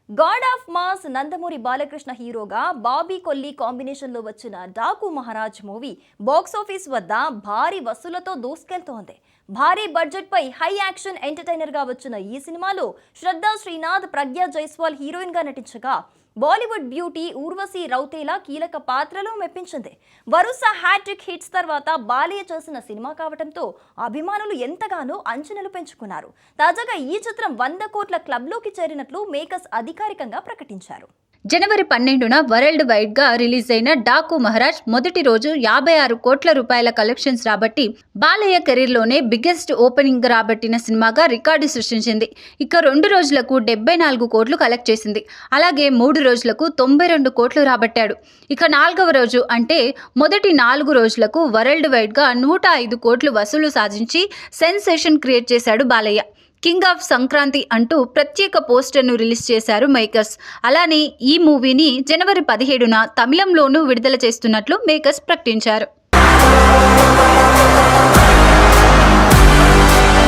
God of mass Nandamuri Balakrishna హీరోగా బాబీ కొల్లి కాంబినేషన్లో వచ్చిన డాకు మహారాజ్ మూవీ బాక్సాఫీస్ వద్ద భారీ వసూలతో దూసుకెళ్తోంది. భారీ బడ్జెట్ పై హై యాక్షన్ ఎంటర్టైనర్ గా వచ్చిన ఈ సినిమాలో శ్రద్ధా శ్రీనాథ్, ప్రజ్ఞా జైస్వాల్ హీరోయిన్ గా నటించగా బాలీవుడ్ బ్యూటీ ఊర్వశి రౌతేలా కీలక పాత్రలో మెప్పించింది. వరుస హ్యాట్రిక్ హిట్స్ తర్వాత బాలయ్య చేసిన సినిమా కావడంతో అభిమానులు ఎంతగానో అంచనాలు పెంచుకున్నారు. తాజాగా ఈ చిత్రం 100 కోట్ల క్లబ్లోకి చేరినట్లు మేకర్స్ అధికారికంగా ప్రకటించారు. జనవరి 12న వరల్డ్ వైడ్ గా రిలీజ్ అయిన డాకు మహారాజ్ మొదటి రోజు 56 కోట్ల రూపాయల కలెక్షన్స్ రాబట్టి బాలయ్య కెరీర్ లోనే బిగ్గెస్ట్ ఓపెనింగ్ రాబట్టిన సినిమాగా రికార్డు సృష్టించింది. ఇక 2 రోజులకు 74 కోట్లు కలెక్ట్ చేసింది. అలాగే 3 రోజులకు 92 కోట్లు రాబట్టాడు. ఇక 4వ రోజు అంటే మొదటి 4 రోజులకు వరల్డ్ వైడ్ గా 105 కోట్లు వసూలు సాధించి సెన్సేషన్ క్రియేట్ చేశాడు బాలయ్య. కింగ్ ఆఫ్ సంక్రాంతి అంటూ ప్రత్యేక పోస్టర్ను రిలీజ్ చేశారు మేకర్స్. అలానే ఈ మూవీని జనవరి 17న తమిళంలోనూ విడుదల చేస్తున్నట్లు మేకర్స్ ప్రకటించారు.